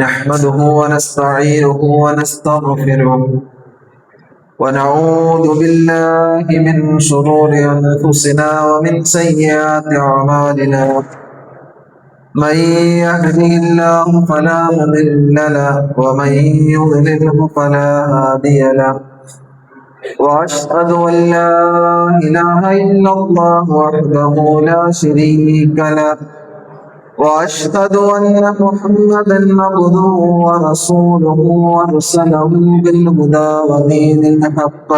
نحمده ونستعينه ونستغفره ونعوذ بالله من شرور أنفسنا ومن سيئات أعمالنا. من يهده الله فلا مضل له ومن يضلله فلا هادي له. وأشهد أن لا إله إلا الله وحده لا شريك له وأشهد أن محمدا عبده ورسوله أرسله بالهدى ودين الحق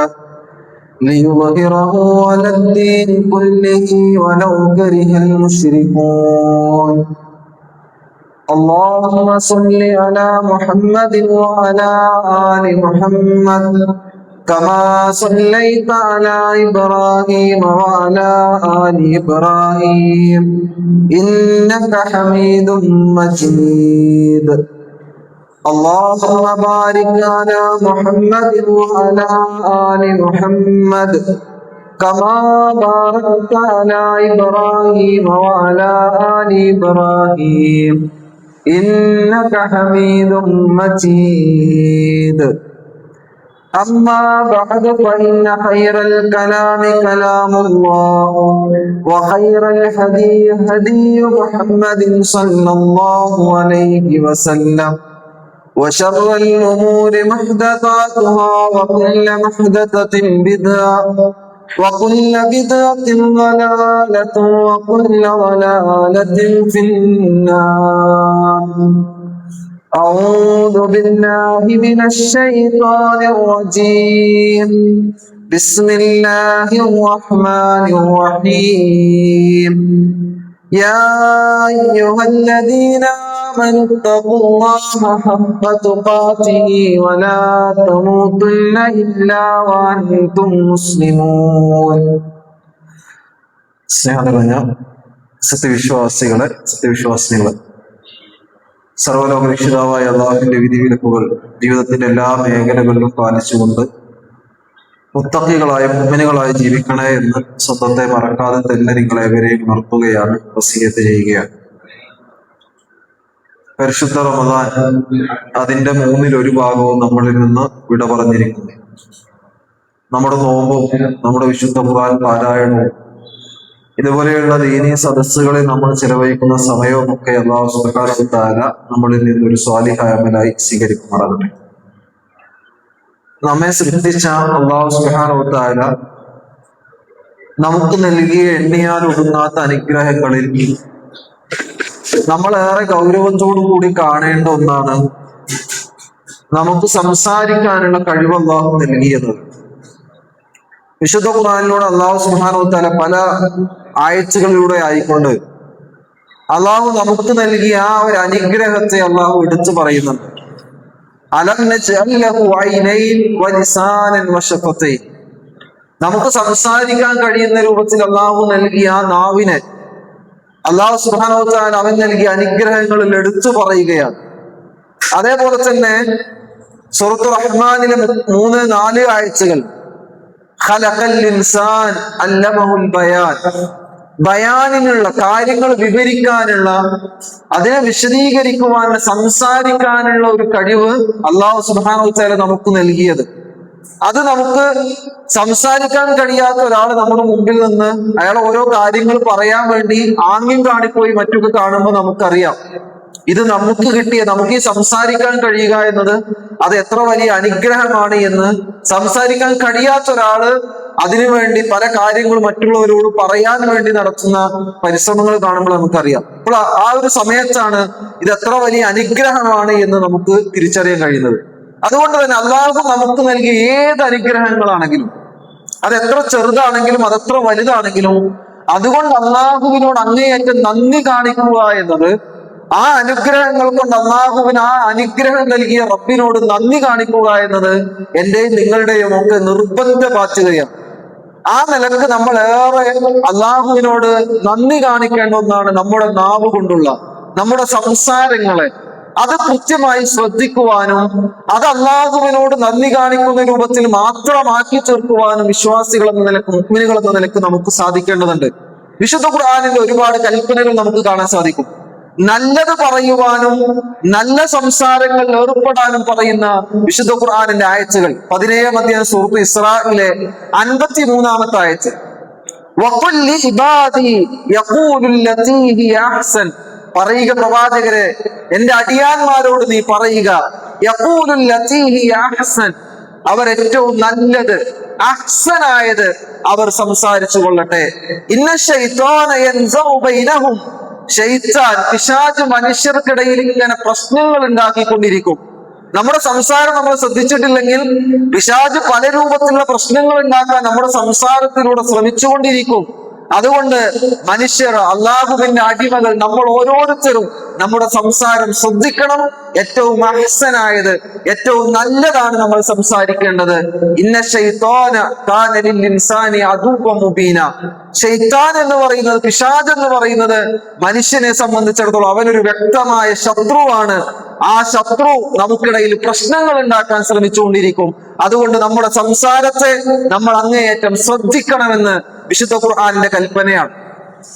ليظهره على الدين كله ولو كره المشركون. اللهم صل على محمد وعلى آل محمد كما صليت على إبراهيم وعلى آل إبراهيم إنك حميد مجيد. اللهم بارك على محمد وعلى آل محمد كما باركت على إبراهيم وعلى آل إبراهيم إنك حميد مجيد. أما بعد فإن خير الكلام كلام الله وخير الهدي هدي محمد صلى الله عليه وسلم وشر الأمور محدثاتها وكل محدثة بدعة وكل بدعة ضلالة وكل ضلالة في النار. أعوذ بالله من الشيطان الرجيم. بسم الله الرحمن الرحيم. يا أيها الذين آمنوا اتقوا الله حق تقاته ولا تموتن إلا وأنتم مسلمون. സ്നേഹനിറഞ്ഞ സത്യവിശ്വാസികളെ സർവലോക രക്ഷിതാവായ അല്ലാഹുവിന്റെ വിധിവിലക്കുകൾ ജീവിതത്തിന്റെ എല്ലാ മേഖലകളിലും പാലിച്ചുകൊണ്ട് മുത്തഖികളായ മുഅ്മിനുകളായി ജീവിക്കണേ എന്ന് സ്വന്തത്തെ മറക്കാതെ തന്നെ നിങ്ങളെവരെയും ഉണർത്തുകയാണ്, വസിയത്ത് ചെയ്യുകയാണ്. പരിശുദ്ധ റമദാൻ അതിന്റെ 1/3 ഭാഗവും നമ്മളിൽ നിന്ന് വിട പറഞ്ഞിരിക്കുന്നു. നമ്മുടെ നോമ്പും നമ്മുടെ വിശുദ്ധ ഖുർആൻ പാരായണവും ഇതുപോലെയുള്ള ദീനീയ സദസ്സുകളിൽ നമ്മൾ ചെലവഴിക്കുന്ന സമയവും ഒക്കെ അല്ലാഹു സുബ്ഹാനഹു വ തആല നമ്മളിൽ നിന്നൊരു സ്വാലിഹായ അമലായി സ്വീകരിക്കുമാറാകട്ടെ. നമ്മെ സൃഷ്ടിച്ച അല്ലാഹു സുബ്ഹാനഹു വ തആല നമുക്ക് നൽകിയ എണ്ണിയാൽ ഒടുങ്ങാത്ത അനുഗ്രഹങ്ങളിൽ നമ്മൾ ഏറെ ഗൗരവത്തോടു കൂടി കാണേണ്ട ഒന്നാണ് നമുക്ക് സംസാരിക്കാനുള്ള കഴിവ് അല്ലാഹു നൽകിയത്. വിശുദ്ധ ഖുർആനിലൂടെ അല്ലാഹു സുബ്ഹാനഹു വ തആല പല ആയത്തുകളിലൂടെ ആയിക്കൊണ്ട് അല്ലാഹു നമുക്ക് നൽകിയ ആ ഒരു അനുഗ്രഹത്തെ അല്ലാഹു എടുത്തു പറയുന്നുണ്ട്. അലം നജ്അൽ ലഹു ഐനൈൻ വലിസാനൻ വശഫതൈൻ. നമുക്ക് സംസാരിക്കാൻ കഴിയുന്ന രൂപത്തിൽ അല്ലാഹു നൽകിയ ആ നാവിനെ അല്ലാഹു സുബ്ഹാനഹു വ തആല അവൻ നൽകിയ അനുഗ്രഹങ്ങളിൽ എടുത്തു പറയുകയാണ്. അതേപോലെ തന്നെ സൂറത്തുർ റഹ്മാനിലെ 3-4 ആയത്തുകൾ ഖലഖൽ ഇൻസാൻ അല്ലമഹുൽ ബയാൻ, ബയാനിനുള്ള കാര്യങ്ങൾ വിവരിക്കാനുള്ള, അതിനെ വിശദീകരിക്കുവാനുള്ള, സംസാരിക്കാനുള്ള ഒരു കഴിവ് അല്ലാഹു സുബ്ഹാനഹു വ തആല നമുക്ക് നൽകിയത്. അത് നമുക്ക് സംസാരിക്കാൻ കഴിയാത്ത ഒരാൾ നമ്മുടെ മുമ്പിൽ നിന്ന് അയാൾ ഓരോ കാര്യങ്ങൾ പറയാൻ വേണ്ടി ആംഗ്യം കാണിപ്പോയി മറ്റൊക്കെ കാണുമ്പോൾ നമുക്കറിയാം ഇത് നമുക്ക് കിട്ടിയ, നമുക്ക് ഈ സംസാരിക്കാൻ കഴിയുക എന്നത് അത് എത്ര വലിയ അനുഗ്രഹമാണ് എന്ന്. സംസാരിക്കാൻ കഴിയാത്ത ഒരാള് അതിനുവേണ്ടി പല കാര്യങ്ങളും മറ്റുള്ളവരോട് പറയാൻ വേണ്ടി നടത്തുന്ന പരിശ്രമങ്ങൾ കാണുമ്പോൾ നമുക്കറിയാം. അപ്പോൾ ആ ഒരു സമയത്താണ് ഇത് എത്ര വലിയ അനുഗ്രഹമാണ് എന്ന് നമുക്ക് തിരിച്ചറിയാൻ കഴിയുന്നത്. അതുകൊണ്ട് തന്നെ അല്ലാഹു നമുക്ക് നൽകിയ ഏത് അനുഗ്രഹങ്ങളാണെങ്കിലും അത് എത്ര ചെറുതാണെങ്കിലും അതെത്ര വലുതാണെങ്കിലും അതുകൊണ്ട് അല്ലാഹുവിനോട് അങ്ങേയറ്റം നന്ദി കാണിക്കുക എന്നത്, ആ അനുഗ്രഹങ്ങൾ കൊണ്ട് അല്ലാഹുവിന് ആ അനുഗ്രഹം നൽകിയ റബ്ബിനോട് നന്ദി കാണിക്കുക എന്നത് എന്റെയും നിങ്ങളുടെയും ഒക്കെ നിർബന്ധ ബാധ്യതയാണ്. ആ നിലക്ക് നമ്മൾ ഏറെ അല്ലാഹുവിനോട് നന്ദി കാണിക്കേണ്ട ഒന്നാണ് നമ്മുടെ നാവ് കൊണ്ടുള്ള നമ്മുടെ സംസാരങ്ങളെ. അത് കൃത്യമായി ശ്രദ്ധിക്കുവാനും അത് അല്ലാഹുവിനോട് നന്ദി കാണിക്കുന്ന രൂപത്തിൽ മാത്രമാക്കി തീർക്കുവാനും വിശ്വാസികൾ എന്ന നിലക്ക്, മുഅ്മിനുകൾ എന്ന നിലക്ക് നമുക്ക് സാധിക്കേണ്ടതുണ്ട്. വിശുദ്ധ ഖുർആനിൽ ഒരുപാട് കൽപ്പനകൾ നമുക്ക് കാണാൻ സാധിക്കും. നല്ലത് പറയുവാനും നല്ല സംസാരങ്ങളിൽ ഏർപ്പെടാനും പറയുന്ന വിശുദ്ധ ഖുർആനിന്റെ ആയത്തുകൾ. 17-ാം അധ്യായം സൂറത്ത് ഇസ്രായിലെ 53-ാമത്തെ ആയത്ത്. വഖുൽ ലിഇബാദി യഖൂലുൽ ലതീ ഹിയ അഹ്സൻ. പറയുക പ്രവാചകരെ, എന്റെ അടിയാന്മാരോട് നീ പറയുക, യഖൂലുൽ ലതീ ഹിയ അഹ്സൻ, അവർ ഏറ്റവും നല്ലത്, അഹ്സനായത് അവർ സംസാരിച്ചു കൊള്ളട്ടെ. ഇന്ന ശൈത്വാന യൻസഉ ബൈനഹും, ശൈത്താൻ, പിശാച് മനുഷ്യർക്കിടയിൽ ഇങ്ങനെ പ്രശ്നങ്ങൾ ഉണ്ടാക്കിക്കൊണ്ടിരിക്കും. നമ്മുടെ സംസാരം നമ്മൾ ശ്രദ്ധിച്ചിട്ടില്ലെങ്കിൽ പിശാച് പല രൂപത്തിലുള്ള പ്രശ്നങ്ങൾ ഉണ്ടാക്കാൻ നമ്മുടെ സംസാരത്തിലൂടെ ശ്രമിച്ചുകൊണ്ടിരിക്കും. അതുകൊണ്ട് മനുഷ്യർ, അള്ളാഹുവിന്റെ അടിമകൾ, നമ്മൾ ഓരോരുത്തരും നമ്മുടെ സംസാരം ശ്രദ്ധിക്കണം. ഏറ്റവും അഹ്സനായത്, ഏറ്റവും നല്ലതാണ് നമ്മൾ സംസാരിക്കേണ്ടത്. ഇന്ന ശൈത്വാന കാന ലിൽ ഇൻസാനി അദുവ്വൻ മുബീന. ശൈത്താൻ എന്ന് പറയുന്നത്, പിശാച് എന്ന് പറയുന്നത് മനുഷ്യനെ സംബന്ധിച്ചിടത്തോളം അവനൊരു വ്യക്തമായ ശത്രുവാണ്. ആ ശത്രു നമുക്കിടയിൽ പ്രശ്നങ്ങൾ ഉണ്ടാക്കാൻ ശ്രമിച്ചുകൊണ്ടിരിക്കും. അതുകൊണ്ട് നമ്മുടെ സംസാരത്തെ നമ്മൾ അങ്ങേയറ്റം ശ്രദ്ധിക്കണമെന്ന് വിശുദ്ധ ഖുർആനിന്റെ കൽപ്പനയാണ്.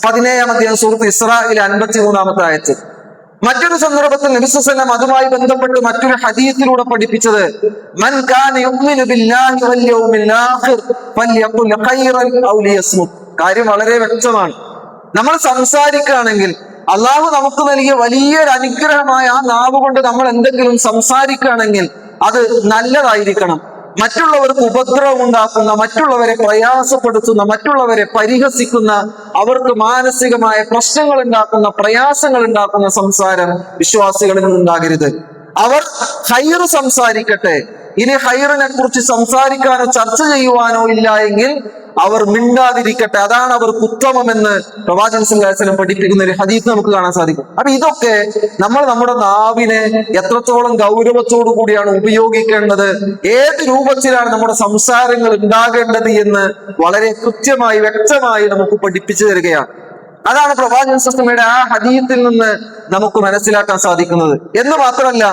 17-ാം അധ്യായം സൂറത്ത് ഇസ്രായിലെ 53-ാമത്തെ ആയത്ത്. മറ്റൊരു സന്ദർഭത്തിൽ നബി സല്ലല്ലാഹു അലൈഹി വസല്ലം അതുമായി ബന്ധപ്പെട്ട് മറ്റൊരു ഹദീസിലൂടെ പഠിപ്പിച്ചത്, മൻ കാന യുഅ്മിനു ബില്ലാഹി വൽ യൗമിൽ ആഖിർ ഫൽയഖുൽ ഖൈറൻ ഔ ലിയസ്മുത്. കാര്യം വളരെ വ്യക്തമാണ്. നമ്മൾ സംസാരിക്കുകയാണെങ്കിൽ, അള്ളാഹു നമുക്ക് നൽകിയ വലിയൊരു അനുഗ്രഹമായ ആ നാവ് കൊണ്ട് നമ്മൾ എന്തെങ്കിലും സംസാരിക്കുകയാണെങ്കിൽ അത് നല്ലതായിരിക്കണം. മറ്റുള്ളവർക്ക് ഉപദ്രവം ഉണ്ടാക്കുന്ന, മറ്റുള്ളവരെ പ്രയാസപ്പെടുത്തുന്ന, മറ്റുള്ളവരെ പരിഹസിക്കുന്ന, അവർക്ക് മാനസികമായ പ്രശ്നങ്ങൾ ഉണ്ടാക്കുന്ന, പ്രയാസങ്ങൾ ഉണ്ടാക്കുന്ന സംസാരം വിശ്വാസികളിൽ നിന്നുണ്ടാകരുത്. അവർ ഹൈറ് സംസാരിക്കട്ടെ. ഇനി ഹൈറിനെ കുറിച്ച് സംസാരിക്കാനോ ചർച്ച ചെയ്യുവാനോ ഇല്ല എങ്കിൽ അവർ മിണ്ടാതിരിക്കട്ടെ. അതാണ് അവർക്ക് ഉത്തമമെന്ന് പ്രവാചകൻ സല്ലല്ലാഹു അലൈഹി വസല്ലം പഠിപ്പിക്കുന്ന ഒരു ഹദീസ് നമുക്ക് കാണാൻ സാധിക്കും. അപ്പൊ ഇതൊക്കെ നമ്മൾ നമ്മുടെ നാവിനെ എത്രത്തോളം ഗൗരവത്തോടു കൂടിയാണ് ഉപയോഗിക്കേണ്ടത്, ഏത് രൂപത്തിലാണ് നമ്മുടെ സംസാരങ്ങൾ ഉണ്ടാകേണ്ടത് എന്ന് വളരെ കൃത്യമായി, വ്യക്തമായി നമുക്ക് പഠിപ്പിച്ചു തരികയാണ്. അതാണ് പ്രവാചകൻ സല്ലല്ലാഹു അലൈഹി വസല്ലമയുടെ ആ ഹദീസിൽ നിന്ന് നമുക്ക് മനസ്സിലാക്കാൻ സാധിക്കുന്നത്. എന്ന് മാത്രമല്ല,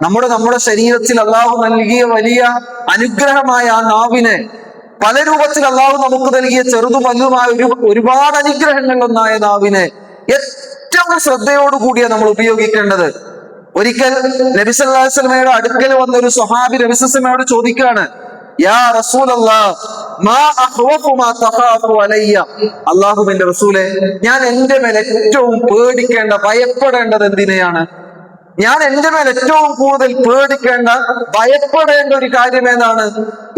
നമ്മുടെ ശരീരത്തിൽ അള്ളാഹു നൽകിയ വലിയ അനുഗ്രഹമായ ആ നാവിനെ, പല രൂപത്തിൽ അള്ളാഹു നമുക്ക് നൽകിയ ചെറുതും വലുതുമായ ഒരുപാട് അനുഗ്രഹങ്ങളിലൊന്നായ നാവിനെ ഏറ്റവും ശ്രദ്ധയോടുകൂടിയാണ് നമ്മൾ ഉപയോഗിക്കേണ്ടത്. ഒരിക്കൽ നബി സല്ലല്ലാഹു അലൈഹി വസല്ലമയുടെ അടുക്കൽ വന്ന ഒരു സ്വഹാബി നബി സല്ലല്ലാഹു അലൈഹി വസല്ലമയോട് ചോദിക്കുകയാണ്, യാ റസൂലല്ലാഹ് മാ അഖ്വഫു മാ തഖാഫു അലയ്യ. അല്ലാഹുവിന്റെ റസൂലേ, ഞാൻ എന്റെ മേൽ ഏറ്റവും പേടിക്കേണ്ട, ഭയപ്പെടേണ്ടത് എന്തിനെയാണ്? ഞാൻ എന്റെ മേൽ ഏറ്റവും കൂടുതൽ പേടിക്കേണ്ട, ഭയപ്പെടേണ്ട ഒരു കാര്യം ഏതാണ്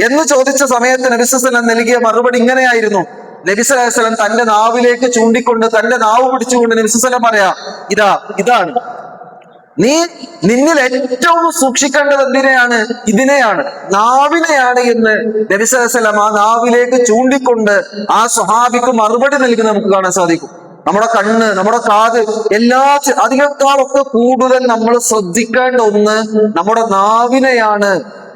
എന്ന് ചോദിച്ച സമയത്ത് നബി സല്ലല്ലാഹു അലൈഹി വസല്ലം നൽകിയ മറുപടി ഇങ്ങനെയായിരുന്നു. നബി സല്ലല്ലാഹു അലൈഹി വസല്ലം തന്റെ നാവിലേക്ക് ചൂണ്ടിക്കൊണ്ട്, തന്റെ നാവ് പിടിച്ചുകൊണ്ട് നബി സല്ലല്ലാഹു അലൈഹി വസല്ലം പറയാ, ഇതാണ് നിന്നിൽ ഏറ്റവും സൂക്ഷിക്കേണ്ടത് എന്തിനെയാണ്? ഇതിനെയാണ്, നാവിനെയാണ് എന്ന് നബി സല്ലല്ലാഹു അലൈഹി വസല്ലം ആ നാവിലേക്ക് ചൂണ്ടിക്കൊണ്ട് ആ സ്വഹാബിക്ക് മറുപടി നൽകി നമുക്ക് കാണാൻ സാധിക്കും. നമ്മുടെ കണ്ണ്, നമ്മുടെ കാത്, അതിനേക്കാളൊക്കെ കൂടുതൽ നമ്മൾ ശ്രദ്ധിക്കേണ്ട ഒന്ന് നമ്മുടെ നാവിനെയാണ്.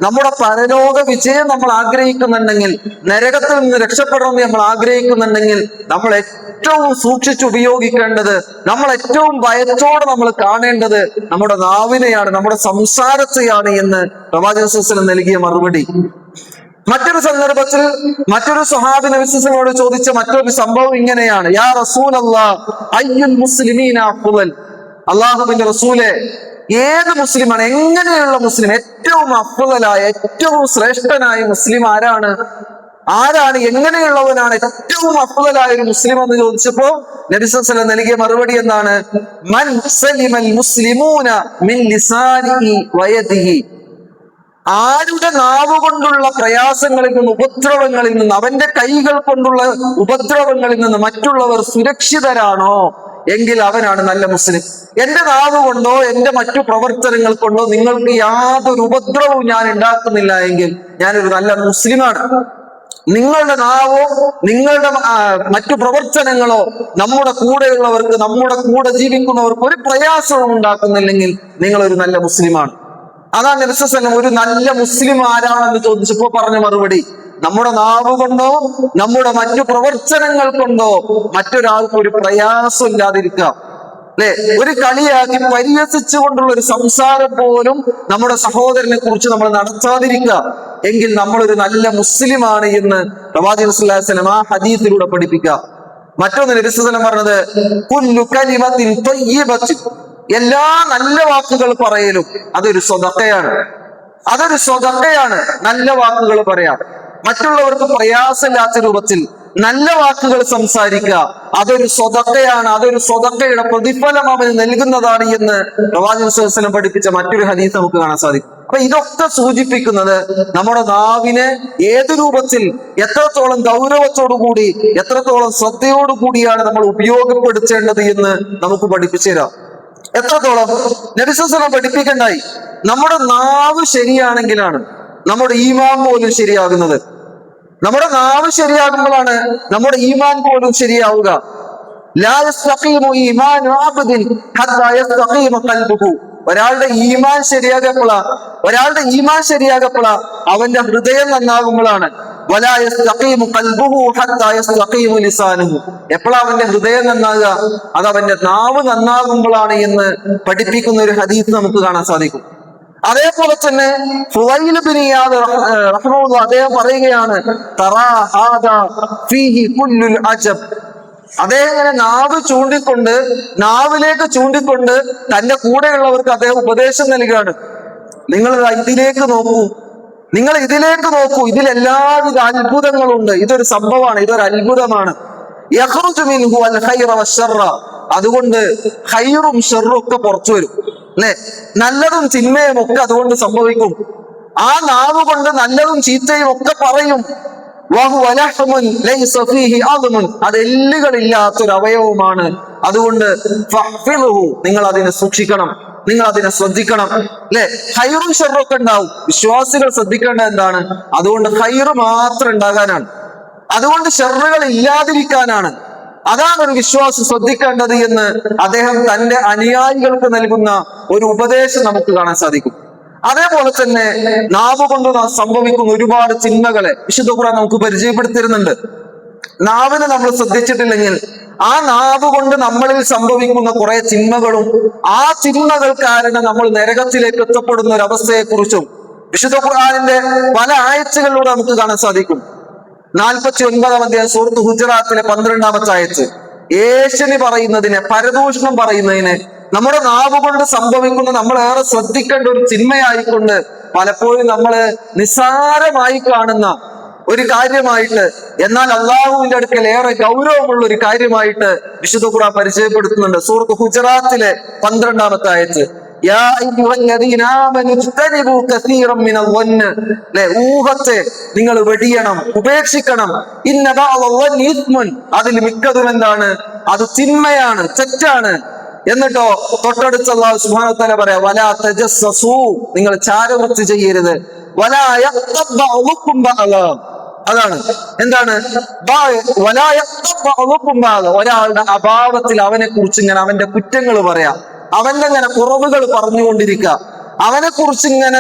നമ്മുടെ പരലോക വിജയം നമ്മൾ ആഗ്രഹിക്കുന്നുണ്ടെങ്കിൽ, നരകത്തിൽ നിന്ന് രക്ഷപ്പെടണമെന്ന് നമ്മൾ ആഗ്രഹിക്കുന്നുണ്ടെങ്കിൽ, നമ്മൾ ഏറ്റവും സൂക്ഷിച്ചുപയോഗിക്കേണ്ടത്, നമ്മൾ ഏറ്റവും ഭയത്തോടെ നമ്മൾ കാണേണ്ടത് നമ്മുടെ നാവിനെയാണ്, നമ്മുടെ സംസാരത്തെയാണ് എന്ന് പ്രവാചകൻ സല്ലല്ലാഹു അലൈഹി വസല്ലം നൽകിയ മറുപടി. മറ്റൊരു സന്ദർഭത്തിൽ മറ്റൊരു സ്വഹാബി നബി സല്ലല്ലാഹു അലൈഹി വസല്ലമയോട് ചോദിച്ച മറ്റൊരു സംഭവം ഇങ്ങനെയാണ്, യാ റസൂലല്ലാഹ് അയ്യുൽ മുസ്ലിമീന അഫ്ളൽ. അല്ലാഹുവിന്റെ റസൂലേ, ഏത് മുസ്ലിമാണ്, എങ്ങനെയുള്ള മുസ്ലിം, ഏറ്റവും അഫ്ളലായ, ഏറ്റവും ശ്രേഷ്ഠനായ മുസ്ലിം ആരാണ്? എങ്ങനെയുള്ളവനാണ് ഏറ്റവും അഫ്ളലായ ഒരു മുസ്ലിം എന്ന് ചോദിച്ചപ്പോ നബി സല്ലല്ലാഹു അലൈഹി വസല്ലം നൽകിയ മറുപടി എന്താണ്? മൻ സലിമൽ മുസ്ലിമൂന മിൻ ലിസാനിഹി വയദിഹി. ആരുടെ നാവ് കൊണ്ടുള്ള പ്രയാസങ്ങളിൽ നിന്ന്, ഉപദ്രവങ്ങളിൽ നിന്ന്, അവന്റെ കൈകൾ കൊണ്ടുള്ള ഉപദ്രവങ്ങളിൽ നിന്ന് മറ്റുള്ളവർ സുരക്ഷിതരാണോ എങ്കിൽ അവനാണ് നല്ല മുസ്ലിം. എന്റെ നാവ് കൊണ്ടോ എന്റെ മറ്റു പ്രവർത്തനങ്ങൾ കൊണ്ടോ നിങ്ങൾക്ക് യാതൊരു ഉപദ്രവവും ഞാൻ ഉണ്ടാക്കുന്നില്ല എങ്കിൽ ഞാനൊരു നല്ല മുസ്ലിമാണ്. നിങ്ങളുടെ നാവോ നിങ്ങളുടെ മറ്റു പ്രവർത്തനങ്ങളോ നമ്മുടെ കൂടെയുള്ളവർക്ക്, നമ്മുടെ കൂടെ ജീവിക്കുന്നവർക്ക് ഒരു പ്രയാസവും ഉണ്ടാക്കുന്നില്ലെങ്കിൽ നിങ്ങളൊരു നല്ല മുസ്ലിമാണ്. അതാണ് നബി സല്ലല്ലാഹു അലൈഹി വസല്ലം ഒരു നല്ല മുസ്ലിം ആരാണെന്ന് ചോദിച്ചപ്പോ പറഞ്ഞ മറുപടി, നമ്മുടെ നാവ് കൊണ്ടോ നമ്മുടെ മറ്റു പ്രവർത്തനങ്ങൾ കൊണ്ടോ മറ്റൊരാൾക്ക് ഒരു പ്രയാസം ഇല്ലാതിരിക്കുക, അല്ലെ? ഒരു കളിയാക്കി പരിഹസിച്ചുകൊണ്ടുള്ള ഒരു സംസാരം പോലും നമ്മുടെ സഹോദരനെ കുറിച്ച് നമ്മൾ നടത്താതിരിക്കുക എങ്കിൽ നമ്മളൊരു നല്ല മുസ്ലിമാണ് എന്ന് പ്രവാചകൻ സല്ലല്ലാഹു അലൈഹി വസല്ലം ആ ഹദീസിലൂടെ പഠിപ്പിക്കുക. മറ്റൊന്ന് നബി സല്ലല്ലാഹു അലൈഹി വസല്ലം പറഞ്ഞത് കുല്ലു കലിമത്തിൻ ത്വയ്യിബത്തിൻ, എല്ലാ നല്ല വാക്കുകൾ പറയലും അതൊരു സ്വതക്കയാണ്. അതൊരു സ്വതക്കയാണ്. നല്ല വാക്കുകൾ പറയാം, മറ്റുള്ളവർക്ക് പ്രയാസമില്ലാത്ത രൂപത്തിൽ നല്ല വാക്കുകൾ സംസാരിക്കുക, അതൊരു സ്വതക്കയാണ്. അതൊരു സ്വതക്കയുടെ പ്രതിഫലം അവന് നൽകുന്നതാണ് എന്ന് പ്രവാചകൻ സ്വല്ലല്ലാഹു അലൈഹി വസല്ലം പഠിപ്പിച്ച മറ്റൊരു ഹദീസ് നമുക്ക് കാണാൻ സാധിക്കും. അപ്പൊ ഇതൊക്കെ സൂചിപ്പിക്കുന്നത് നമ്മുടെ നാവിനെ ഏത് രൂപത്തിൽ, എത്രത്തോളം ഗൗരവത്തോടുകൂടി, എത്രത്തോളം ശ്രദ്ധയോടുകൂടിയാണ് നമ്മൾ ഉപയോഗപ്പെടുത്തേണ്ടത് എന്ന് നമുക്ക് പഠിപ്പിച്ചു തരാം. എത്രത്തോളം നബി സല്ലല്ലാഹു അലൈഹി വസല്ലം പഠിപ്പിക്കണ്ടായി. നമ്മുടെ നാവ് ശരിയാണെങ്കിലാണ് നമ്മുടെ ഈമാൻ പോലും ശരിയാകുന്നത്. നമ്മുടെ നാവ് ശരിയാകുമ്പോഴാണ് നമ്മുടെ ഈമാൻ പോലും ശരിയാവുക. ലാ യസ്തഖീമു ഈമാനു അബ്ദിൻ ഹത്താ യസ്തഖീമ ഖൽബുഹു. ഒരാളുടെ ഈമാൻ ശരിയാകപ്പോഴാ അവന്റെ ഹൃദയം നന്നാകുമ്പോഴാണ്. വലാ യസ്തഖീമു ഖൽബുഹു ഹത്താ യസ്തഖീമു ലിസാനുഹു. എപ്പോഴാ അവന്റെ ഹൃദയം നന്നാകുക? അത് അവന്റെ നാവ് നന്നാകുമ്പോഴാണ് എന്ന് പഠിപ്പിക്കുന്ന ഒരു ഹദീസ് നമുക്ക് കാണാൻ സാധിക്കും. അതേപോലെ തന്നെ ഫുളൈൽ ബിൻ ഇയാദ് റഹിമഹുല്ലാഹ് അദ്ദേഹം പറയുകയാണ്, തറാ ഹാദാ ഫീഹി കുല്ലുൽ അജബ്. അദ്ദേഹം ഇങ്ങനെ നാവിലേക്ക് ചൂണ്ടിക്കൊണ്ട് തന്റെ കൂടെയുള്ളവർക്ക് അദ്ദേഹം ഉപദേശം നൽകുകയാണ്. നിങ്ങൾ ഇതിലേക്ക് നോക്കൂ, ഇതിൽ എല്ലാവിധ അത്ഭുതങ്ങളുണ്ട്. ഇതൊരു സംഭവമാണ്, ഇതൊരു അത്ഭുതമാണ്. യഖ്റുജു മിൻഹു അൽ ഖൈറ വശർറ. അതുകൊണ്ട് ഖൈറും ഷർറും ഒക്കെ പുറത്തു വരും, അല്ലെ? നല്ലതും തിന്മയും ഒക്കെ അതുകൊണ്ട് സംഭവിക്കും. ആ നാവ് കൊണ്ട് നല്ലതും ചീത്തയും ഒക്കെ പറയും. അത് എല്ലുകളില്ലാത്തൊരു അവയവമാണ്. അതുകൊണ്ട് നിങ്ങൾ അതിനെ സൂക്ഷിക്കണം, നിങ്ങൾ അതിനെ ശ്രദ്ധിക്കണം, അല്ലെ? ഖൈറും ഷർറും ഒക്കെ ഉണ്ടാവും. വിശ്വാസികൾ ശ്രദ്ധിക്കേണ്ടത് എന്താണ്? അതുകൊണ്ട് ഖൈറ് മാത്രം ഉണ്ടാകാനാണ്, അതുകൊണ്ട് ഷർറുകൾ ഇല്ലാതിരിക്കാനാണ്. അതാണ് ഒരു വിശ്വാസം ശ്രദ്ധിക്കേണ്ടത് എന്ന് അദ്ദേഹം തന്റെ അനുയായികൾക്ക് നൽകുന്ന ഒരു ഉപദേശം നമുക്ക് കാണാൻ സാധിക്കും. അതേപോലെ തന്നെ നാവ് കൊണ്ട് സംഭവിക്കുന്ന ഒരുപാട് ചിന്മകളെ വിശുദ്ധ ഖുർആൻ നമുക്ക് പരിചയപ്പെടുത്തിരുന്നുണ്ട്. നാവിനെ നമ്മൾ ശ്രദ്ധിച്ചിട്ടില്ലെങ്കിൽ ആ നാവ് കൊണ്ട് നമ്മളിൽ സംഭവിക്കുന്ന കുറെ ചിന്മകളും ആ ചിന്മകൾ കാരണം നമ്മൾ നരകത്തിലേക്ക് എത്തപ്പെടുന്ന ഒരു അവസ്ഥയെ കുറിച്ചും വിശുദ്ധ ഖുർആനിന്റെ പല ആയത്തുകളിലൂടെ നമുക്ക് കാണാൻ സാധിക്കും. 49-ാം അധ്യായം സൂറത്ത് ഹുജറാത്തിലെ 12-ാമത്തെ ആയത്ത് ഏഷ്യന് പറയുന്നതിനെ, പരദൂഷണം പറയുന്നതിനെ നമ്മുടെ നാവ് കൊണ്ട് സംഭവിക്കുന്ന നമ്മൾ ഏറെ ശ്രദ്ധിക്കേണ്ട ഒരു ചിന്മയായിക്കൊണ്ട് പലപ്പോഴും നമ്മള് നിസ്സാരമായി കാണുന്ന ഒരു കാര്യമായിട്ട്, എന്നാൽ അള്ളാഹുവിന്റെ അടുക്കൽ ഏറെ ഗൗരവമുള്ള ഒരു കാര്യമായിട്ട് വിശുദ്ധ ഖുർആൻ പരിചയപ്പെടുത്തുന്നുണ്ട്. സൂറത്ത് ഹുജറാത്തിലെ 12-ാമത്തെ ആയത്ത് ഊഹത്തെ നിങ്ങൾ വെടിയണം, ഉപേക്ഷിക്കണം. അതിൽ മിക്കതും എന്താണ്? അത് തിന്മയാണ്, തെറ്റാണ്. എന്നിട്ടോ തൊട്ടടുത്ത അല്ലാഹു സുബ്ഹാനഹു വ തആല പറയാ, വലാ തജസ്സസു, നിങ്ങൾ ചാരവൃത്തി ചെയ്യരുത്. വലാ യഖ്തബ ബഅദുകും ബഅദാ. അതാണ് എന്താണ്? വലാ യഖ്തബ ബഅദുകും ബഅദാ. ഒരാളുടെ അഭാവത്തിൽ അവനെ കുറിച്ച് ഇങ്ങനെ അവന്റെ കുറ്റങ്ങൾ പറയാം, അവന്റെ ഇങ്ങനെ കുറവുകൾ പറഞ്ഞുകൊണ്ടിരിക്കുക, അവനെ കുറിച്ച് ഇങ്ങനെ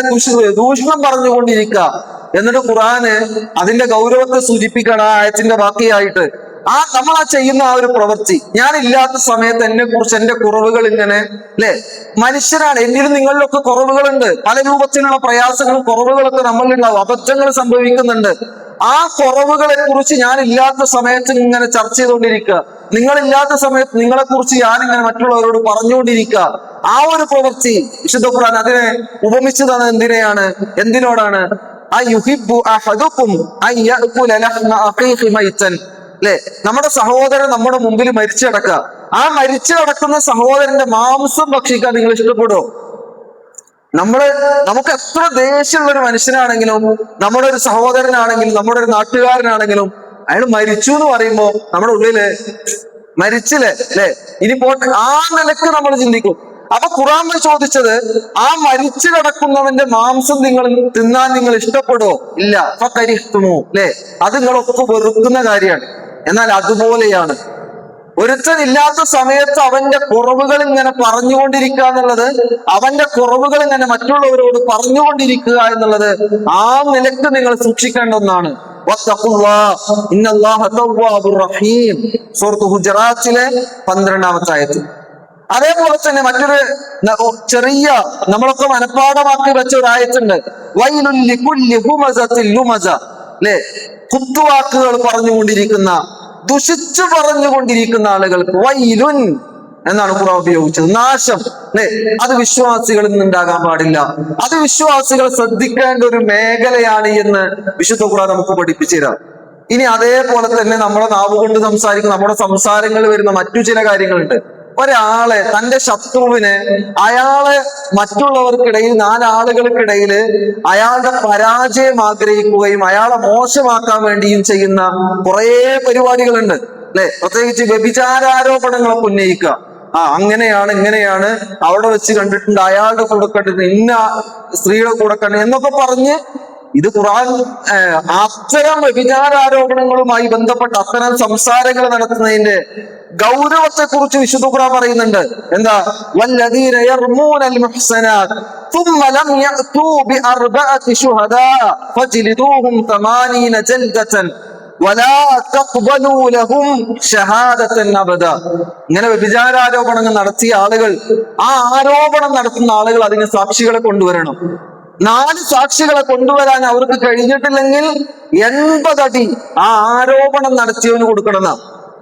ദൂഷണം പറഞ്ഞുകൊണ്ടിരിക്കുക. എന്നിട്ട് ഖുർആന് അതിന്റെ ഗൗരവത്തെ സൂചിപ്പിക്കണം ആ ആയത്തിന്റെ ബാക്കിയായിട്ട്. നമ്മൾ ചെയ്യുന്ന ആ ഒരു പ്രവൃത്തി, ഞാൻ ഇല്ലാത്ത സമയത്ത് എന്നെ കുറിച്ച് എന്റെ കുറവുകൾ ഇങ്ങനെ, അല്ലെ? മനുഷ്യരാണ്, എന്നിലും നിങ്ങളിലൊക്കെ കുറവുകളുണ്ട്, പല രൂപത്തിലുള്ള പ്രയാസങ്ങളും കുറവുകളൊക്കെ നമ്മളിലുണ്ടാവും, അബദ്ധങ്ങൾ സംഭവിക്കുന്നുണ്ട്. ആ കുറവുകളെ കുറിച്ച് ഞാൻ ഇല്ലാത്ത സമയത്ത് ഇങ്ങനെ ചർച്ച ചെയ്തുകൊണ്ടിരിക്കുക, നിങ്ങളില്ലാത്ത സമയത്ത് നിങ്ങളെ കുറിച്ച് ഞാനിങ്ങനെ മറ്റുള്ളവരോട് പറഞ്ഞുകൊണ്ടിരിക്കുക. ആ ഒരു പ്രവൃത്തി വിശുദ്ധ ഖുർആൻ അതിനെ ഉപമിച്ചു തന്നത് എന്തിനോടാണ്? അല്ലെ? നമ്മുടെ സഹോദരൻ നമ്മുടെ മുമ്പിൽ മരിച്ചു കിടക്കുക, ആ മരിച്ചു കിടക്കുന്ന സഹോദരന്റെ മാംസം ഭക്ഷിക്കാൻ നിങ്ങൾ ഇഷ്ടപ്പെടുമോ? നമുക്ക് എത്ര ദേഷ്യമുള്ള ഒരു മനുഷ്യനാണെങ്കിലും, നമ്മുടെ ഒരു സഹോദരനാണെങ്കിലും, നമ്മുടെ ഒരു നാട്ടുകാരനാണെങ്കിലും, അയാൾ മരിച്ചു എന്ന് പറയുമ്പോ നമ്മുടെ ഉള്ളില് മരിച്ചില്ലേ, അല്ലെ? ഇനി പോട്ടെ, ആ നിലക്ക് നമ്മൾ ചിന്തിക്കും. അപ്പൊ ഖുർആൻ ചോദിച്ചത്, ആ മരിച്ചു കിടക്കുന്നവന്റെ മാംസം തിന്നാൻ നിങ്ങൾ ഇഷ്ടപ്പെടുവോ? ഇല്ല. ഫകരിഹ്തുമു, അല്ലെ? അത് നിങ്ങളൊക്കെ വെറുക്കുന്ന കാര്യമാണ്. എന്നാൽ അതുപോലെയാണ് ഒരുത്തൻ ഇല്ലാത്ത സമയത്ത് അവന്റെ കുറവുകൾ ഇങ്ങനെ പറഞ്ഞുകൊണ്ടിരിക്കുക എന്നുള്ളത്, അവന്റെ കുറവുകൾ ഇങ്ങനെ മറ്റുള്ളവരോട് പറഞ്ഞുകൊണ്ടിരിക്കുക എന്നുള്ളത് ആ നിലക്ക് നിങ്ങൾ സൂക്ഷിക്കേണ്ട ഒന്നാണ്. സൂറത്ത് ഹുജറാത്തിലെ 12-ാമത്തെ ആയത്ത്. അതേപോലെ തന്നെ മറ്റൊരു ചെറിയ നമ്മളൊക്കെ മനഃപ്പാഠമാക്കി വെച്ച ഒരു ആയത്തുണ്ട്, വൈലുൽ ലികുല്ലി ഹുമസത്തിൽ ലുമസ, അല്ലെ? കുത്തുവാക്കുകൾ പറഞ്ഞുകൊണ്ടിരിക്കുന്ന, ദുഷിച്ചു പറഞ്ഞുകൊണ്ടിരിക്കുന്ന ആളുകൾക്ക് വൈലുൻ എന്നാണ് ഖുർആൻ ഉപയോഗിച്ചത്. നാശം, അല്ലെ? അത് വിശ്വാസികളിൽ നിന്നുണ്ടാകാൻ പാടില്ല. അത് വിശ്വാസികൾ ശ്രദ്ധിക്കേണ്ട ഒരു മേഖലയാണ് എന്ന് വിശുദ്ധ ഖുർആൻ നമുക്ക് പഠിപ്പിച്ചു തരാം. ഇനി അതേപോലെ തന്നെ നമ്മുടെ നാവ് കൊണ്ട് സംസാരിക്കുന്ന നമ്മുടെ സംസാരങ്ങളിൽ വരുന്ന മറ്റു ചില കാര്യങ്ങളുണ്ട്. ഒരാളെ, തന്റെ ശത്രുവിനെ, അയാളെ മറ്റുള്ളവർക്കിടയിൽ, നാലാളുകൾക്കിടയിൽ അയാളുടെ പരാജയം ആഗ്രഹിക്കുകയും അയാളെ മോശമാക്കാൻ വേണ്ടിയും ചെയ്യുന്ന കുറെ പരിപാടികളുണ്ട്, അല്ലെ? പ്രത്യേകിച്ച് വ്യഭിചാരാരോപണങ്ങളൊക്കെ ഉന്നയിക്കുക. അങ്ങനെയാണ്, ഇങ്ങനെയാണ്, അവിടെ വെച്ച് കണ്ടിട്ടുണ്ട്, അയാളുടെ കൂടെ കണ്ടിട്ടുണ്ട്, ഇന്ന സ്ത്രീയുടെ കൂടെ കണ്ടു എന്നൊക്കെ പറഞ്ഞ് ഇത് ഖുർആൻ അത്തരം വ്യഭിചാരാരോപണങ്ങളുമായി ബന്ധപ്പെട്ട അത്തരം സംസാരങ്ങൾ നടത്തുന്നതിന്റെ ഗൗരവത്തെ കുറിച്ച് വിശുദ്ധ ഖുർആൻ പറയുന്നുണ്ട്. എന്താ? വല്ലദീന യർമൂനൽ മുഹ്സനാത് ثم لم يأتوا بأربعة شهداء فاجلدوهم 80 جلدة ولا تقبلوا لهم شهادة أبدا. ഇങ്ങനെ വ്യഭിചാരാരോപണങ്ങൾ നടത്തിയ ആളുകൾ, ആ ആരോപണം നടത്തുന്ന ആളുകൾ അതിന് സാക്ഷികളെ കൊണ്ടുവരണം. 4 സാക്ഷികളെ കൊണ്ടുവരാൻ അവർക്ക് കഴിഞ്ഞിട്ടില്ലെങ്കിൽ 80 അടി ആ ആരോപണം നടത്തിയവന് കൊടുക്കണം.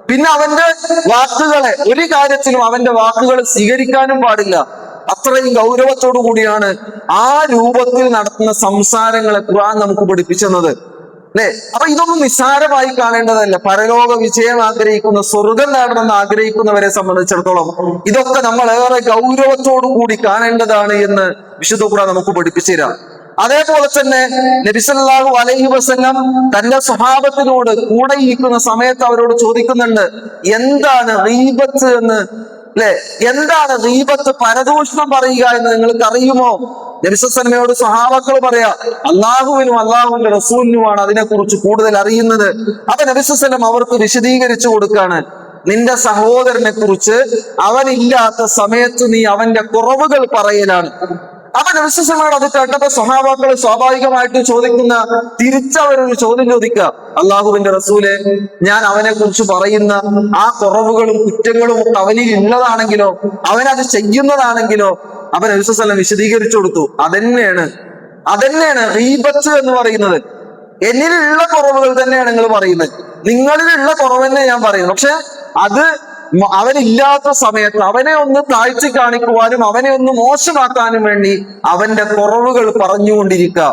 പിന്നെ അവന്റെ വാക്കുകളെ, ഒരു കാര്യത്തിലും അവന്റെ വാക്കുകൾ സ്വീകരിക്കാനും പാടില്ല. അത്രയും ഗൗരവത്തോടു കൂടിയാണ് ആ രൂപത്തിൽ നടത്തുന്ന സംസാരങ്ങളെ ഖുർആൻ നമുക്ക് പഠിപ്പിച്ചെന്നത്, അല്ലെ? അപ്പൊ ഇതൊന്നും നിസ്സാരമായി കാണേണ്ടതല്ല. പരലോക വിജയം ആഗ്രഹിക്കുന്ന, സ്വർഗം നേടണമെന്ന് ആഗ്രഹിക്കുന്നവരെ സംബന്ധിച്ചിടത്തോളം ഇതൊക്കെ നമ്മൾ ഏറെ ഗൗരവത്തോടു കൂടി കാണേണ്ടതാണ് എന്ന് വിശുദ്ധ ഖുർആൻ നമുക്ക് പഠിപ്പിച്ചു തരാം. അതേപോലെ തന്നെ നബി സല്ലല്ലാഹു അലൈഹി വസല്ലം തന്റെ സ്വഹാബത്തിനോട് കൂടെ ഇരിക്കുന്ന സമയത്ത് അവരോട് ചോദിക്കുന്നുണ്ട്, എന്താണ് ഗീബത്ത് എന്ന്, അല്ലെ? എന്താണ് ഗീബത്ത്, പരദൂഷണം പറയുക എന്ന് നിങ്ങൾക്ക് അറിയുമോ? നബി സല്ലല്ലാഹു സ്വഹാബാക്കൾ പറയാ, അള്ളാഹുവിനും അള്ളാഹുവിന്റെ റസൂലിനുമാണ് അതിനെക്കുറിച്ച് കൂടുതൽ അറിയുന്നത്. അപ്പൊ നബി സല്ലല്ലാഹു അവർക്ക് വിശദീകരിച്ചു കൊടുക്കാണ്, നിന്റെ സഹോദരനെ കുറിച്ച് അവനില്ലാത്ത സമയത്ത് നീ അവന്റെ കുറവുകൾ പറയലാണ്. അപ്പൊ നബി സല്ലല്ലാഹു അത് കേട്ടപ്പോ സ്വഹാബാക്കൾ സ്വാഭാവികമായിട്ട് ചോദിക്കുന്ന, തിരിച്ചവരൊരു ചോദ്യം ചോദിക്കുക, അള്ളാഹുവിന്റെ റസൂലെ, ഞാൻ അവനെ കുറിച്ച് പറയുന്ന ആ കുറവുകളും കുറ്റങ്ങളും ഒക്കെ അവനിൽ ഉള്ളതാണെങ്കിലോ, അവനത് ചെയ്യുന്നതാണെങ്കിലോ? അപ്പൊ നബി സല്ലല്ലാഹു അലൈഹി വസല്ലം വിശദീകരിച്ചു കൊടുത്തു, അതന്നെയാണ് ഗീബത്ത് എന്ന് പറയുന്നത്. എന്നിലുള്ള കുറവുകൾ തന്നെയാണ് നിങ്ങൾ പറയുന്നത്, നിങ്ങളിലുള്ള കുറവ് തന്നെ ഞാൻ പറയുന്നു. പക്ഷെ അത് അവനില്ലാത്ത സമയത്ത് അവനെ ഒന്ന് താഴ്ത്തി കാണിക്കുവാനും അവനെ ഒന്ന് മോശമാക്കാനും വേണ്ടി അവന്റെ കുറവുകൾ പറഞ്ഞുകൊണ്ടിരിക്കുക.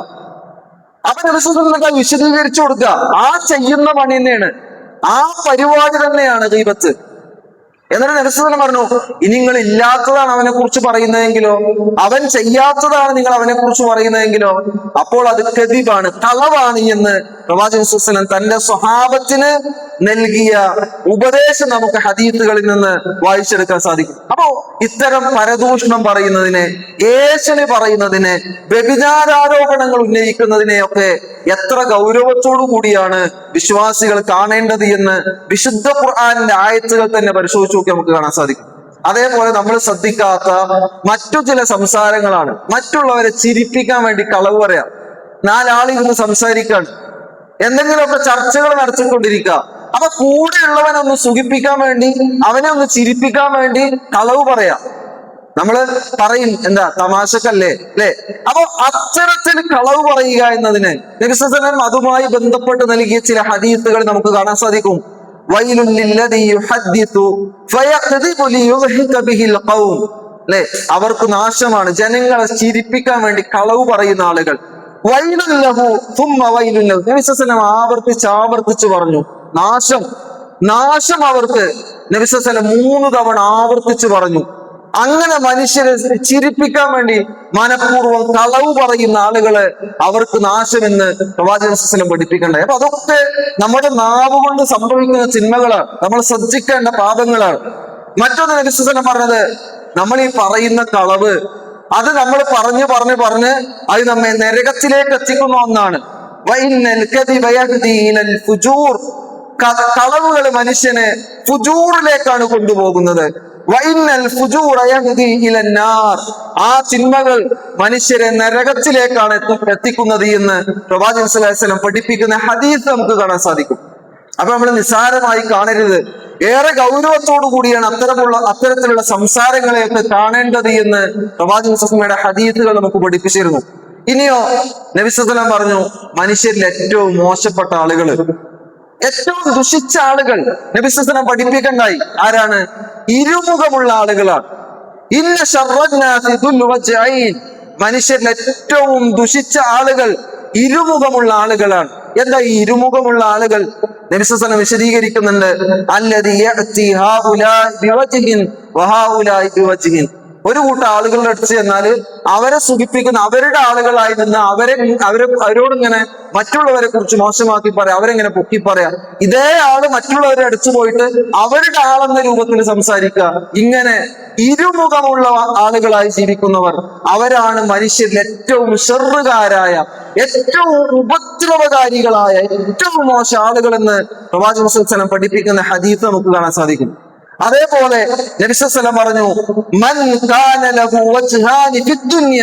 അപ്പൊ നബി സല്ലല്ലാഹു അലൈഹി വസല്ലം വിശദീകരിച്ചു കൊടുക്കുക, ആ ചെയ്യുന്ന പണി തന്നെയാണ്, ആ പരിപാടി തന്നെയാണ് ഗീബത്ത്. എന്നിട്ട് നബി സല്ലല്ലാഹു അലൈഹി വസല്ലം പറഞ്ഞു, ഇനി നിങ്ങൾ ഇല്ലാത്തതാണ് അവനെ കുറിച്ച് പറയുന്നതെങ്കിലോ, അവൻ ചെയ്യാത്തതാണ് നിങ്ങൾ അവനെ കുറിച്ച് പറയുന്നതെങ്കിലോ, അപ്പോൾ അത് കദിബാണ്, കളവാണ് എന്ന് പ്രവാചകൻ സല്ലല്ലാഹു അലൈഹി വസല്ലം തന്റെ സ്വഹാബത്തിന് നൽകിയ ഉപദേശം നമുക്ക് ഹദീസുകളിൽ നിന്ന് വായിച്ചെടുക്കാൻ സാധിക്കും. അപ്പോ ഇത്തരം പരദൂഷണം പറയുന്നതിനെ, ഏഷണി പറയുന്നതിനെ, വ്യഭിചാരാരോപണങ്ങൾ ഉന്നയിക്കുന്നതിനെയൊക്കെ എത്ര ഗൗരവത്തോടു കൂടിയാണ് വിശ്വാസികൾ കാണേണ്ടത് എന്ന് വിശുദ്ധ ഖുർആനിന്റെ ആയത്തുകൾ തന്നെ പരിശോധിച്ച് നോക്കി നമുക്ക് കാണാൻ സാധിക്കും. അതേപോലെ നമ്മൾ ശ്രദ്ധിക്കാത്ത മറ്റു ചില സംസാരങ്ങളാണ് മറ്റുള്ളവരെ ചിരിപ്പിക്കാൻ വേണ്ടി കളവ് പറയാം. 4 ആളിരുന്ന് സംസാരിക്കാൻ, എന്തെങ്കിലുമൊക്കെ ചർച്ചകൾ നടത്തിക്കൊണ്ടിരിക്കുക. അപ്പൊ കൂടെയുള്ളവനൊന്ന് സുഖിപ്പിക്കാൻ വേണ്ടി, അവനെ ഒന്ന് ചിരിപ്പിക്കാൻ വേണ്ടി കളവ് പറയാം. നമ്മള് പറയും, എന്താ തമാശക്കല്ലേ, അല്ലെ? അപ്പൊ അത്തരത്തിൽ കളവ് പറയുക എന്നതിന് നബി സല്ലല്ലാഹു അലൈഹി വസല്ലം അതുമായി ബന്ധപ്പെട്ട് നൽകിയ ചില ഹദീസുകൾ നമുക്ക് കാണാൻ സാധിക്കും. വൈലുൽ ലില്ലദീ യുഹദ്ദിസു ഫയഖ്ദിബു ലിയുദ്ഹിക ബിഹിൽ ഖൗം, അല്ലെ? അവർക്ക് നാശമാണ്, ജനങ്ങളെ ചിരിപ്പിക്കാൻ വേണ്ടി കളവ് പറയുന്ന ആളുകൾ. വൈലുൽ ലഹു സുമ്മ വൈലുൽ ലഹു, നബി സല്ലല്ലാഹു അലൈഹി വസല്ലം ആവർത്തിച്ചു പറഞ്ഞു, നാശം അവർക്ക്. നബി സല്ലല്ലാഹു അലൈഹി വസല്ലം 3 തവണ ആവർത്തിച്ചു പറഞ്ഞു. അങ്ങനെ മനുഷ്യരെ ചിരിപ്പിക്കാൻ വേണ്ടി മനഃപൂർവ്വം കളവ് പറയുന്ന ആളുകളെ അവർക്ക് നാശമെന്ന് പ്രവാചകൻ സല്ലല്ലാഹു അലൈഹി വസല്ലം പഠിപ്പിക്കണ്ടായി. അപ്പൊ അതൊക്കെ നമ്മുടെ നാവ് കൊണ്ട് സംഭവിക്കുന്ന തിന്മകളാണ്, നമ്മൾ ശ്രദ്ധിക്കേണ്ട പാപങ്ങളാണ്. മറ്റൊന്ന് നബി സല്ലല്ലാഹു അലൈഹി വസല്ലം പറഞ്ഞത്, നമ്മൾ ഈ പറയുന്ന കളവ്, അത് നമ്മൾ പറഞ്ഞ് അത് നമ്മെ നരകത്തിലേക്ക് എത്തിക്കുന്ന ഒന്നാണ്. കളവുകൾ മനുഷ്യനെ ഫുജൂറിലേക്കാണ് കൊണ്ടുപോകുന്നത്. ആ തിന്മകൾ മനുഷ്യരെ നരകത്തിലേക്കാണ് എത്തിക്കുന്നത് എന്ന് പ്രവാചകൻ സല്ലല്ലാഹു അലൈഹി വസല്ലം പഠിപ്പിക്കുന്ന ഹദീസ് നമുക്ക് കാണാൻ സാധിക്കും. അപ്പൊ നമ്മൾ നിസ്സാരമായി കാണരുത്, ഏറെ ഗൗരവത്തോടു കൂടിയാണ് അത്തരത്തിലുള്ള സംസാരങ്ങളെയൊക്കെ കാണേണ്ടത് എന്ന് പ്രവാചകൻ സല്ലല്ലാഹു അലൈഹി വസല്ലമയുടെ ഹദീസുകൾ നമുക്ക് പഠിപ്പിച്ചിരുന്നു. ഇനിയോ നബി സല്ലല്ലാഹു അലൈഹി വസല്ലം പറഞ്ഞു, മനുഷ്യരിൽ ഏറ്റവും മോശപ്പെട്ട ആളുകൾ, ഏറ്റവും ദുഷിച്ച ആളുകൾ നബി സല്ലല്ലാഹു അലൈഹി വസല്ലം പഠിപ്പിക്കണ്ടായി ആരാണ്? ഇരുമുഖമുള്ള ആളുകളാണ്. ഇന്ന ശർറന്നാസി ദുൽ വജ്അൈൻ, മനുഷ്യരിൽ ഏറ്റവും ദുഷിച്ച ആളുകൾ ഇരുമുഖമുള്ള ആളുകളാണ്. എന്താ ഈ ഇരുമുഖമുള്ള ആളുകൾ? നബി സല്ലല്ലാഹു അലൈഹി വസല്ലം വിശദീകരിക്കുന്നുണ്ട്, അല്ലദീ യഅതി ഹൗലാഇ ബിവജ്ഹിൻ വഹൗലാഇ ബിവജ്ഹിൻ. ഒരു കൂട്ടം ആളുകളുടെ അടുത്ത് ചെന്നാൽ അവരെ സുഖിപ്പിക്കുന്ന അവരുടെ ആളുകളായി നിന്ന് അവരോടിങ്ങനെ മറ്റുള്ളവരെ കുറിച്ച് മോശമാക്കി പറയാം, അവരെങ്ങനെ പൊക്കി പറയാം. ഇതേ ആള് മറ്റുള്ളവരെ അടുത്ത് പോയിട്ട് അവരുടെ ആളെന്ന രൂപത്തിൽ സംസാരിക്കുക. ഇങ്ങനെ ഇരുമുഖമുള്ള ആളുകളായി ജീവിക്കുന്നവർ അവരാണ് മനുഷ്യരിൽ ഏറ്റവും ഷർറുകാരായ, ഏറ്റവും ഉപദ്രവകാരികളായ, ഏറ്റവും മോശം ആളുകളെന്ന് പ്രവാചകൻ സ്വല്ലല്ലാഹു അലൈഹി വസല്ലം പഠിപ്പിക്കുന്ന ഹദീസ് നമുക്ക് കാണാൻ സാധിക്കും. അതേപോലെ നബി സല്ലല്ലാഹു അലൈഹി വസല്ലം പറഞ്ഞു, മൻ കാന ലഹു വജ്ഹാനി ഫിദ്ദുനിയ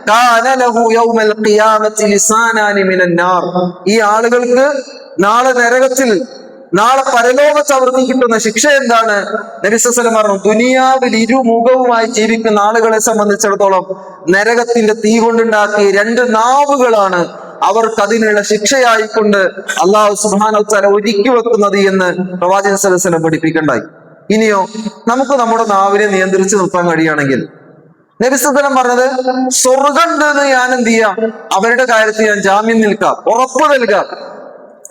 കാന ലഹു യൗമൽ ഖിയാമത്തി ലിസാനാനി മിനൻ നാർ. ഈ ആളുകൾക്ക് നാളെ നരകത്തിൽ, നാളെ പരലോകത്ത് അവർക്ക് കിട്ടുന്ന ശിക്ഷ എന്താണ്? നബി സല്ലല്ലാഹു അലൈഹി വസല്ലം പറഞ്ഞു, ദുനിയാവിൽ ഇരുമുഖവുമായി ജീവിക്കുന്ന ആളുകളെ സംബന്ധിച്ചിടത്തോളം നരകത്തിന്റെ തീ കൊണ്ടുണ്ടാക്കിയ 2 നാവുകളാണ് അവർക്ക് അതിനുള്ള ശിക്ഷയായിക്കൊണ്ട് അല്ലാഹു സുബ്ഹാനഹു വ തആല ഒരുക്കി വെക്കുന്നത് എന്ന് പ്രവാചകൻ സല്ലല്ലാഹു അലൈഹി വസല്ലം പഠിപ്പിക്കണ്ടായി. ഇനിയോ, നമുക്ക് നമ്മുടെ നാവിനെ നിയന്ത്രിച്ച് നിർത്താൻ കഴിയുകയാണെങ്കിൽ നബി സല്ലല്ലാഹു അലൈഹി വസല്ലം പറഞ്ഞത്, സ്വർഗം ഉണ്ടെന്ന് ഞാൻ എന്ത് ചെയ്യാം? അവരുടെ കാര്യത്തിൽ ഞാൻ ജാമ്യം നിൽക്കാം, ഉറപ്പ് നൽകാം.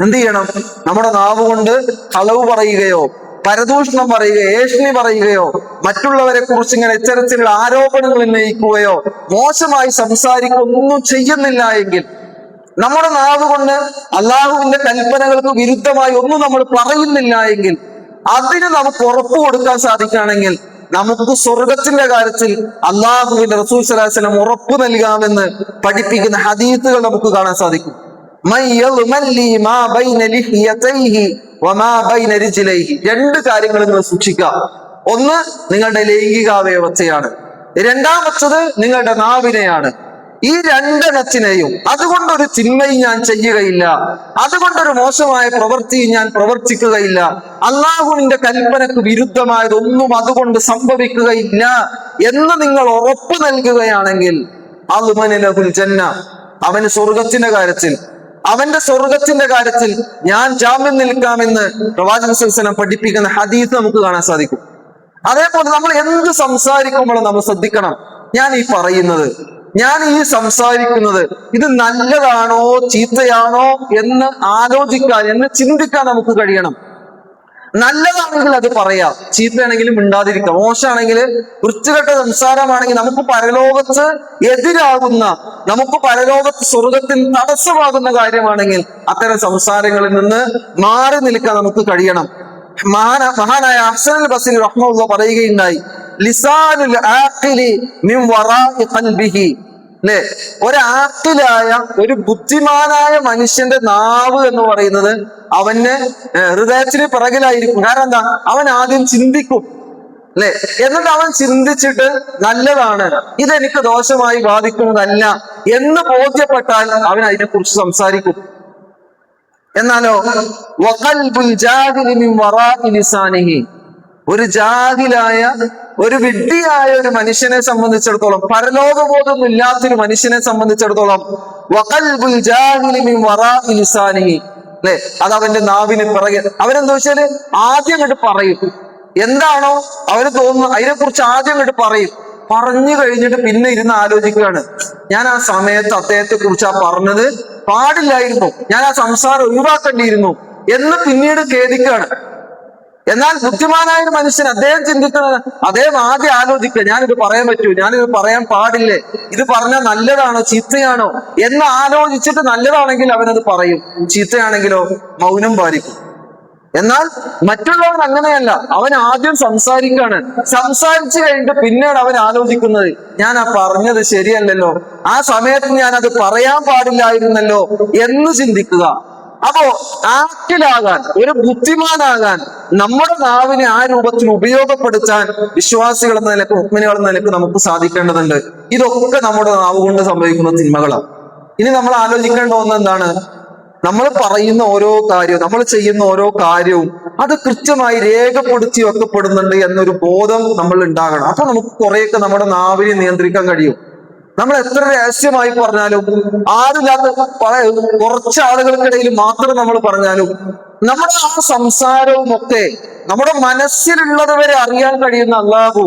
എന്ത് ചെയ്യണം? നമ്മുടെ നാവ് കൊണ്ട് കളവ് പറയുകയോ പരദൂഷണം പറയുകയോ ഏഷണി പറയുകയോ മറ്റുള്ളവരെ കുറിച്ച് ഇങ്ങനെ ഇത്തരത്തിലുള്ള ആരോപണങ്ങൾ ഉന്നയിക്കുകയോ മോശമായി സംസാരിക്കുകയൊന്നും ചെയ്യുന്നില്ല എങ്കിൽ, നമ്മുടെ നാവ് കൊണ്ട് അള്ളാഹുവിന്റെ കൽപ്പനകൾക്ക് വിരുദ്ധമായി ഒന്നും നമ്മൾ പറയുന്നില്ല എങ്കിൽ, അതിന് നമുക്ക് ഉറപ്പ് കൊടുക്കാൻ സാധിക്കുകയാണെങ്കിൽ നമുക്ക് സ്വർഗത്തിന്റെ കാര്യത്തിൽ അള്ളാഹുവിന്റെ റസൂൽ സ്വല്ലല്ലാഹു അലൈഹി വസല്ലം ഉറപ്പ് നൽകാമെന്ന് പഠിപ്പിക്കുന്ന ഹദീസുകൾ നമുക്ക് കാണാൻ സാധിക്കും. രണ്ട് കാര്യങ്ങൾ നിങ്ങൾ സൂക്ഷിക്കുക. ഒന്ന് നിങ്ങളുടെ ലൈംഗികാവയവത്തെയാണ്, രണ്ടാമത്തത് നിങ്ങളുടെ നാവിനെയാണ്. ഈ 2 എണ്ണത്തിനെയും അതുകൊണ്ടൊരു തിന്മയും ഞാൻ ചെയ്യുകയില്ല, അതുകൊണ്ടൊരു മോശമായ പ്രവൃത്തിയും ഞാൻ പ്രവർത്തിക്കുകയില്ല, അള്ളാഹുവിന്റെ കൽപ്പനക്ക് വിരുദ്ധമായതൊന്നും അതുകൊണ്ട് സംഭവിക്കുകയില്ല എന്ന് നിങ്ങൾ ഉറപ്പ് നൽകുകയാണെങ്കിൽ അൽമനലഹുൽ ജന്ന, അവന് സ്വർഗത്തിന്റെ കാര്യത്തിൽ, അവന്റെ സ്വർഗത്തിന്റെ കാര്യത്തിൽ ഞാൻ ജാമ്യം നിൽക്കാമെന്ന് പ്രവാചകൻ സ്വല്ലല്ലാഹു അലൈഹി വസല്ലം പഠിപ്പിക്കുന്ന ഹദീസ് നമുക്ക് കാണാൻ സാധിക്കും. അതേപോലെ നമ്മൾ എന്ത് സംസാരിക്കുമ്പോഴും നമ്മൾ ശ്രദ്ധിക്കണം, ഞാൻ ഈ പറയുന്നത്, ഞാൻ ഈ സംസാരിക്കുന്നത് ഇത് നല്ലതാണോ ചീത്തയാണോ എന്ന് ആലോചിക്കാൻ, എന്ന് ചിന്തിക്കാൻ നമുക്ക് കഴിയണം. നല്ലതാണെങ്കിൽ അത് പറയാം, ചീത്തയാണെങ്കിലും മിണ്ടാതിരിക്കാം. മോശമാണെങ്കിൽ, വൃത്തികെട്ട സംസാരമാണെങ്കിൽ, നമുക്ക് പരലോകത്ത് എതിരാകുന്ന, നമുക്ക് പരലോകത്ത് സ്വർഗത്തിന് തടസ്സമാകുന്ന കാര്യമാണെങ്കിൽ അത്തരം സംസാരങ്ങളിൽ നിന്ന് മാറി നിൽക്കാൻ നമുക്ക് കഴിയണം. മഹാനായ ഹസനുൽ ബസ്രി റഹ്മത്തുള്ളാഹി പറയുകയുണ്ടായി, ലിസാനുൽ ആഖിലി മിൻ വറാഇ ഖൽബിഹി. അല്ലെ, ഒരാഖിലായ, ഒരു ബുദ്ധിമാനായ മനുഷ്യന്റെ നാവ് എന്ന് പറയുന്നത് അവന് ഹൃദയത്തിന് പിറകിലായിരിക്കും. കാരണം എന്താ? അവൻ ആദ്യം ചിന്തിക്കും, അല്ലെ, എന്നിട്ട് അവൻ ചിന്തിച്ചിട്ട് നല്ലതാണ്, ഇതെനിക്ക് ദോഷമായി ബാധിക്കുന്നതല്ല എന്ന് ബോധ്യപ്പെട്ടാൽ അവൻ അതിനെക്കുറിച്ച് സംസാരിക്കും. എന്നാലോ വഖൽബുൽ ജാഹിലി മിൻ വറാഇ ലിസാനിഹി, ഒരു ജാഹിലായ, ഒരു വിഡ്ഢിയായ ഒരു മനുഷ്യനെ സംബന്ധിച്ചിടത്തോളം, പരലോകബോധമൊന്നും ഇല്ലാത്തൊരു മനുഷ്യനെ സംബന്ധിച്ചിടത്തോളം വഖൽബുൽ ജാഹിലി മിൻ വറാഇ ലിസാനിഹി, അല്ലെ, അത് അവന്റെ നാവിന് പിറകെ. അവരെന്താ വെച്ചാല് ആദ്യം അങ്ങോട്ട് പറയും, എന്താണോ അവന് തോന്നുന്നു അതിനെക്കുറിച്ച് ആദ്യം അങ്ങോട്ട് പറയും. പറഞ്ഞു കഴിഞ്ഞിട്ട് പിന്നെ ഇരുന്ന് ആലോചിക്കുകയാണ്, ഞാൻ ആ സമയത്ത് അദ്ദേഹത്തെ കുറിച്ച് പറഞ്ഞത് പാടില്ലായിരുന്നു, ഞാൻ ആ സംസാരം ഒഴിവാക്കേണ്ടിയിരുന്നു എന്ന് പിന്നീട് ഖേദിക്കുകയാണ്. എന്നാൽ ബുദ്ധിമാനായ ഒരു മനുഷ്യൻ അദ്ദേഹം ചിന്തിക്കുന്നത്, അദ്ദേഹം ആദ്യം ആലോചിക്കുക, ഞാനിത് പറയാൻ പറ്റൂ, ഞാനിത് പറയാൻ പാടില്ലേ, ഇത് പറഞ്ഞാൽ നല്ലതാണോ ചീത്തയാണോ എന്ന് ആലോചിച്ചിട്ട് നല്ലതാണെങ്കിൽ അവനത് പറയും, ചീത്തയാണെങ്കിലോ മൗനം പാലിക്കും. എന്നാൽ മറ്റുള്ളവൻ അങ്ങനെയല്ല, അവൻ ആദ്യം സംസാരിക്കാണ്, സംസാരിച്ചു കഴിഞ്ഞിട്ട് പിന്നീട് അവൻ ആലോചിക്കുന്നത്, ഞാൻ ആ പറഞ്ഞത് ശരിയല്ലല്ലോ, ആ സമയത്ത് ഞാൻ അത് പറയാൻ പാടില്ലായിരുന്നല്ലോ എന്ന് ചിന്തിക്കുക. അപ്പോ ആക്കിലാകാൻ, ഒരു ബുദ്ധിമാനാകാൻ നമ്മുടെ നാവിനെ ആ രൂപത്തിൽ ഉപയോഗപ്പെടുത്താൻ വിശ്വാസികൾ എന്ന നിലക്ക്, മുഅ്മിനുകൾ എന്ന നിലക്ക് നമുക്ക് സാധിക്കേണ്ടതുണ്ട്. ഇതൊക്കെ നമ്മുടെ നാവ് കൊണ്ട് സംഭവിക്കുന്ന തിന്മകളാണ്. ഇനി നമ്മൾ ആലോചിക്കേണ്ട ഒന്ന് എന്താണ്? നമ്മൾ പറയുന്ന ഓരോ കാര്യവും, നമ്മൾ ചെയ്യുന്ന ഓരോ കാര്യവും അത് കൃത്യമായി രേഖപ്പെടുത്തി വെക്കപ്പെടുന്നുണ്ട് എന്നൊരു ബോധം നമ്മൾ ഉണ്ടാകണം. അപ്പൊ നമുക്ക് കുറെയൊക്കെ നമ്മുടെ നാവിനെ നിയന്ത്രിക്കാൻ കഴിയും. നമ്മൾ എത്ര രഹസ്യമായി പറഞ്ഞാലും, ആരില്ലാത്ത കുറച്ച് ആളുകൾക്കിടയിൽ മാത്രം നമ്മൾ പറഞ്ഞാലും നമ്മുടെ ആ സംസാരവും ഒക്കെ നമ്മുടെ മനസ്സിലുള്ളത് വരെ അറിയാൻ കഴിയുന്ന അള്ളാഹു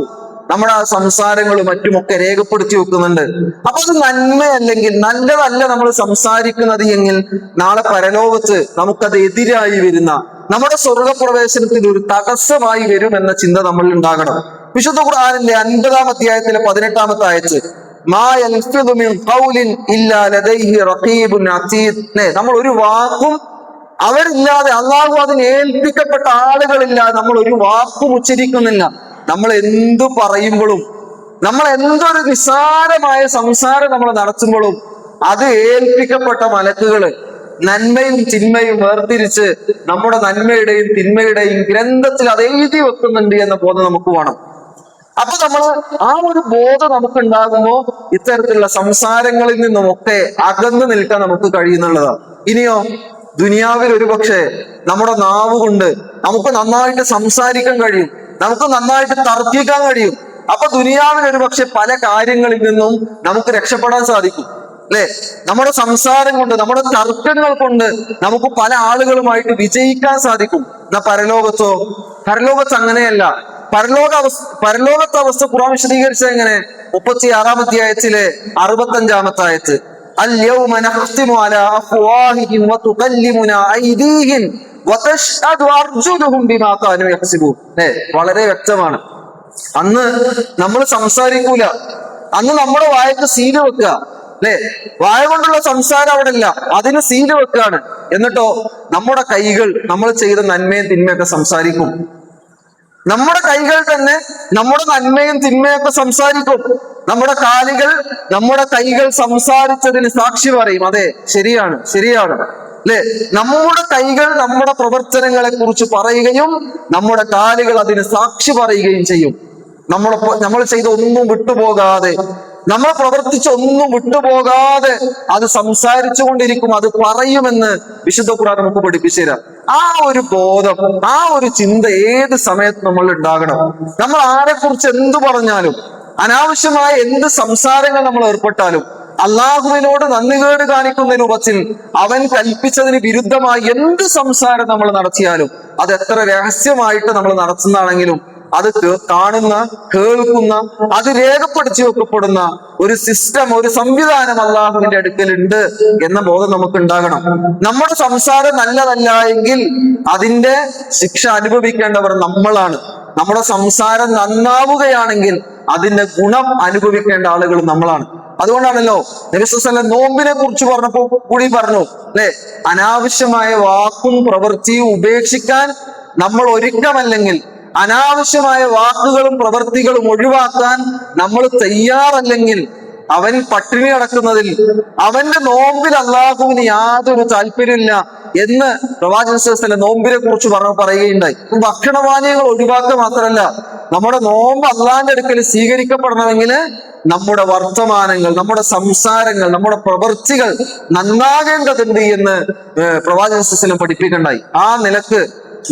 നമ്മുടെ ആ സംസാരങ്ങളും മറ്റുമൊക്കെ രേഖപ്പെടുത്തി വെക്കുന്നുണ്ട്. അപ്പൊ അത് നന്മയല്ലെങ്കിൽ, നല്ലതല്ല നമ്മൾ സംസാരിക്കുന്നത് എങ്കിൽ നാളെ പരലോകത്ത് നമുക്കത് എതിരായി വരുന്ന, നമ്മുടെ സ്വർഗപ്രവേശനത്തിന് ഒരു തടസ്സമായി വരും എന്ന ചിന്ത നമ്മൾ ഉണ്ടാകണം. വിശുദ്ധ ഖുർആനിലെ 50-ാം അധ്യായത്തിലെ 18-ാമത്തെ ആയത്ത്, നമ്മൾ ഒരു വാക്കും അവരില്ലാതെ, അള്ളാഹു അതിന് ഏൽപ്പിക്കപ്പെട്ട ആളുകളില്ലാതെ നമ്മൾ ഒരു വാക്കും ഉച്ചരിക്കുന്നില്ല. നമ്മൾ എന്തു പറയുമ്പോഴും, നമ്മൾ എന്തൊരു നിസ്സാരമായ സംസാരം നമ്മൾ നടത്തുമ്പോഴും അത് ഏൽപ്പിക്കപ്പെട്ട മലക്കുകള് നന്മയും തിന്മയും വേർതിരിച്ച് നമ്മുടെ നന്മയുടെയും തിന്മയുടെയും ഗ്രന്ഥത്തിൽ അത് എഴുതി വെക്കുന്നുണ്ട് എന്ന ബോധം നമുക്ക് വേണം. അപ്പൊ ആ ഒരു ബോധം നമുക്ക് ഉണ്ടാകുമ്പോ ഇത്തരത്തിലുള്ള സംസാരങ്ങളിൽ നിന്നുമൊക്കെ അകന്നു നിൽക്കാൻ നമുക്ക് കഴിയുന്നുള്ളതാണ്. ഇനിയോ ദുനിയാവിൽ ഒരു പക്ഷേ നമ്മുടെ നാവ് കൊണ്ട് നമുക്ക് നന്നായിട്ട് സംസാരിക്കാൻ കഴിയും, നമുക്ക് നന്നായിട്ട് തർക്കിക്കാൻ കഴിയും. അപ്പൊ ദുനിയാവിൽ ഒരു പക്ഷെ പല കാര്യങ്ങളിൽ നിന്നും നമുക്ക് രക്ഷപ്പെടാൻ സാധിക്കും, അല്ലെ? നമ്മുടെ സംസാരം കൊണ്ട്, നമ്മുടെ തർക്കങ്ങൾ കൊണ്ട് നമുക്ക് പല ആളുകളുമായിട്ട് വിജയിക്കാൻ സാധിക്കും. എന്നാ പരലോകത്ത് അങ്ങനെയല്ല. പരലോകത്തെ അവസ്ഥ ഖുർആൻ വിശദീകരിച്ചത് എങ്ങനെ? 36-ാം അധ്യായത്തിലെ 65-ാമത്തെ ആയത്ത്, اليوم نختم على أفواههم وتكلمنا أيديهم وتشهد أرجلهم بما كانوا يكسبون. വളരെ വ്യക്തമാണ്. അന്ന് നമ്മൾ സംസാരിക്കൂല, അന്ന് നമ്മുടെ വായക്ക് സീല് വെക്കുക, അല്ലെ? വായ കൊണ്ടുള്ള സംസാരം അവിടെ ഇല്ല, അതിന് സീല് വെക്കുകയാണ്. എന്നിട്ടോ നമ്മുടെ കൈകൾ നമ്മൾ ചെയ്ത നന്മയും തിന്മയൊക്കെ സംസാരിക്കും. നമ്മുടെ കൈകൾ തന്നെ നമ്മുടെ നന്മയും തിന്മയൊക്കെ സംസാരിക്കും. നമ്മുടെ കൈകൾ സംസാരിച്ചതിന് സാക്ഷി പറയും. അതെ, ശരിയാണ് അല്ലെ? നമ്മുടെ കൈകൾ നമ്മുടെ പ്രവർത്തനങ്ങളെ കുറിച്ച് പറയുകയും നമ്മുടെ കാലുകൾ അതിന് സാക്ഷി പറയുകയും ചെയ്യും. നമ്മൾ ചെയ്ത ഒന്നും വിട്ടുപോകാതെ, നമ്മൾ പ്രവർത്തിച്ച ഒന്നും വിട്ടുപോകാതെ അത് സംസാരിച്ചു കൊണ്ടിരിക്കും, അത് പറയുമെന്ന് വിശുദ്ധ ഖുർആൻ നമുക്ക് പഠിപ്പിച്ചു തരാം. ആ ഒരു ബോധം, ആ ഒരു ചിന്ത ഏത് സമയത്ത് നമ്മൾ ഉണ്ടാകണം. നമ്മൾ ആരെ കുറിച്ച് എന്തു പറഞ്ഞാലും, അനാവശ്യമായ എന്ത് സംസാരങ്ങൾ നമ്മൾ ഏർപ്പെട്ടാലും, അള്ളാഹുവിനോട് നന്ദികേട് കാണിക്കുന്ന രൂപത്തിൽ അവൻ കൽപ്പിച്ചതിന് വിരുദ്ധമായി എന്ത് സംസാരം നമ്മൾ നടത്തിയാലും, അത് എത്ര രഹസ്യമായിട്ട് നമ്മൾ നടത്തുന്നതാണെങ്കിലും, അത് കാണുന്ന, കേൾക്കുന്ന, അത് രേഖപ്പെടുത്തി വെക്കപ്പെടുന്ന ഒരു സിസ്റ്റം, ഒരു സംവിധാനം അള്ളാഹുവിന്റെ അടുക്കലുണ്ട് എന്ന ബോധം നമുക്ക് ഉണ്ടാകണം. നമ്മുടെ സംസാരം നല്ലതല്ല എങ്കിൽ അതിന്റെ ശിക്ഷ അനുഭവിക്കേണ്ടവർ നമ്മളാണ്. നമ്മുടെ സംസാരം നന്നാവുകയാണെങ്കിൽ അതിന്റെ ഗുണം അനുഭവിക്കേണ്ട ആളുകൾ നമ്മളാണ്. അതുകൊണ്ടാണല്ലോ നബി സല്ലല്ലാഹു അലൈഹി വസല്ലം നോമ്പിനെ കുറിച്ച് പറഞ്ഞപ്പോ കൂടി പറഞ്ഞു, അല്ലെ? അനാവശ്യമായ വാക്കും പ്രവൃത്തിയും ഉപേക്ഷിക്കാൻ നമ്മൾ ഒരുക്കമല്ലെങ്കിൽ, അനാവശ്യമായ വാക്കുകളും പ്രവൃത്തികളും ഒഴിവാക്കാൻ നമ്മൾ തയ്യാറല്ലെങ്കിൽ അവൻ പട്ടിണി കിടക്കുന്നതിൽ, അവന്റെ നോമ്പിൽ അള്ളാഹുവിന് യാതൊരു താല്പര്യമില്ല എന്ന് പ്രവാചകൻ സല്ലല്ലാഹു അലൈഹി വസല്ലം നോമ്പിനെ കുറിച്ച് പറയുകയുണ്ടായി. ഭക്ഷണപാനീയങ്ങൾ ഒഴിവാക്കുക മാത്രമല്ല, നമ്മുടെ നോമ്പ് അള്ളാഹിന്റെ അടുക്കൽ സ്വീകരിക്കപ്പെടണമെങ്കിൽ നമ്മുടെ വർത്തമാനങ്ങൾ, നമ്മുടെ സംസാരങ്ങൾ, നമ്മുടെ പ്രവൃത്തികൾ നന്നാകേണ്ടതുണ്ട് എന്ന് പ്രവാചകൻ സല്ലല്ലാഹു അലൈഹി വസല്ലം പഠിപ്പിക്കണ്ടായി. ആ നിലക്ക്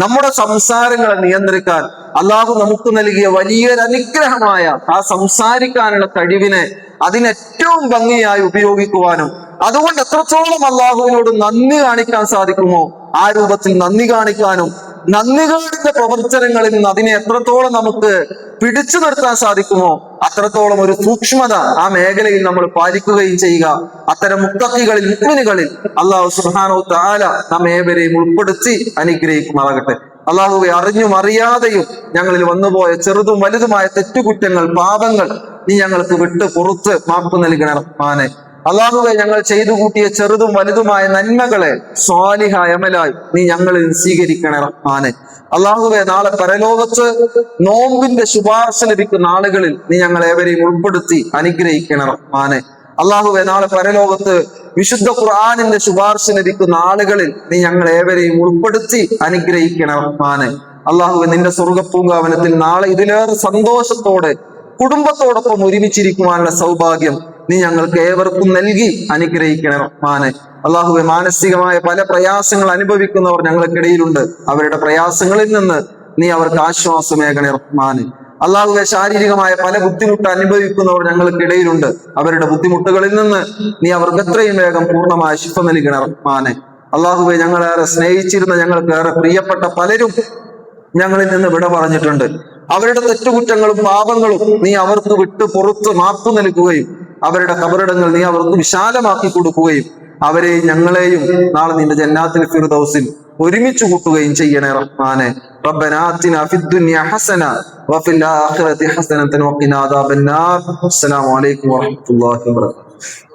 നമ്മുടെ സംസാരങ്ങളെ നിയന്ത്രിക്കാൻ അള്ളാഹു നമുക്ക് നൽകിയ വലിയൊരു അനുഗ്രഹമായ ആ സംസാരിക്കാനുള്ള കഴിവിനെ അതിനേറ്റവും ഭംഗിയായി ഉപയോഗിക്കുവാനും, അതുകൊണ്ട് എത്രത്തോളം അള്ളാഹുവിനോട് നന്ദി കാണിക്കാൻ സാധിക്കുമോ ആ രൂപത്തിൽ നന്ദി കാണിക്കാനും, നന്ദികളുടെ പ്രവർത്തനങ്ങളിൽ നിന്ന് അതിനെ എത്രത്തോളം നമുക്ക് പിടിച്ചു നിർത്താൻ സാധിക്കുമോ അത്രത്തോളം ഒരു സൂക്ഷ്മത ആ മേഖലയിൽ നമ്മൾ പാലിക്കുകയും ചെയ്യുക. അത്തരം മുത്തഖികളിൽ, മുഅ്മിനുകളിൽ അല്ലാഹു സുബ്ഹാനഹു വ തആല നമ്മെ ഏവരെയും ഉൾപ്പെടുത്തി അനുഗ്രഹിക്കുമാറാകട്ടെ. അള്ളാഹുവെ, അറിഞ്ഞും അറിയാതെയും ഞങ്ങളിൽ വന്നുപോയ ചെറുതും വലുതുമായ തെറ്റുകുറ്റങ്ങൾ, പാപങ്ങൾ നീ ഞങ്ങൾക്ക് വിട്ട് പുറത്ത് മാപ്പ് നൽകണം റഹ്മാനെ. അള്ളാഹുവെ, ഞങ്ങൾ ചെയ്തു കൂട്ടിയ ചെറുതും വലുതുമായ നന്മകളെ സ്വാലിഹായ അമലായി നീ ഞങ്ങളിൽ സ്വീകരിക്കണേ റഹ്മാനെ. അള്ളാഹുവെ, നാളെ പരലോകത്ത് നോമ്പിന്റെ ശുപാർശ ലഭിക്കുന്ന ആളുകളിൽ നീ ഞങ്ങൾ ഏവരെയും ഉൾപ്പെടുത്തി അനുഗ്രഹിക്കണേ റഹ്മാനെ. അള്ളാഹുവെ, നാളെ പരലോകത്ത് വിശുദ്ധ ഖുർആനിന്റെ ശുപാർശ ലഭിക്കുന്ന ആളുകളിൽ നീ ഞങ്ങൾ ഏവരെയും ഉൾപ്പെടുത്തി അനുഗ്രഹിക്കണേ റഹ്മാനെ. അള്ളാഹുവെ, നിന്റെ സ്വർഗ്ഗപൂങ്കാവനത്തിൽ നാളെ ഇതിലേറെ സന്തോഷത്തോടെ കുടുംബത്തോടൊപ്പം ഒരുമിച്ചിരിക്കുവാനുള്ള സൗഭാഗ്യം നീ ഞങ്ങൾക്ക് ഏവർക്കും നൽകി അനുഗ്രഹിക്കണേ റഹ്മാനെ. അള്ളാഹുവെ, മാനസികമായ പല പ്രയാസങ്ങൾ അനുഭവിക്കുന്നവർ ഞങ്ങൾക്കിടയിലുണ്ട്. അവരുടെ പ്രയാസങ്ങളിൽ നിന്ന് നീ അവർക്ക് ആശ്വാസമേകണേ റഹ്മാനെ. അള്ളാഹുവെ, ശാരീരികമായ പല ബുദ്ധിമുട്ട് അനുഭവിക്കുന്നവർ ഞങ്ങൾക്കിടയിലുണ്ട്. അവരുടെ ബുദ്ധിമുട്ടുകളിൽ നിന്ന് നീ അവർക്ക് എത്രയും വേഗം പൂർണ്ണമായ ശിഫ നൽകണേ റഹ്മാനെ. അള്ളാഹുവെ, ഞങ്ങളേറെ സ്നേഹിച്ചിരുന്ന, ഞങ്ങൾക്ക് ഏറെ പ്രിയപ്പെട്ട പലരും ഞങ്ങളിൽ നിന്ന് വിട പറഞ്ഞിട്ടുണ്ട്. അവരുടെ തെറ്റുകുറ്റങ്ങളും പാപങ്ങളും നീ അവർക്ക് വിട്ട് പുറത്ത് മാപ്പ് നൽകുകയും അവരുടെ ഖബറിടങ്ങൾ നീ അവർക്ക് വിശാലമാക്കി കൊടുക്കുകയും അവരെയും ഞങ്ങളെയും നാളെ നിന്റെ ജന്നാത്തിൽ ഫിർദൗസിൽ ഒരുമിച്ച് കൂട്ടുകയും ചെയ്യണേ റഹ്മാനെ. റബ്ബനാ ആതിനാ ഫിദ്ദുനിയ ഹസന വഫിൽ ആഖിറതി ഹസനതൻ വഖിനാ അദാബന്നാർ. അസ്സലാമു അലൈക്കും വറഹ്മത്തുള്ളാഹി വബറകാതുഹു.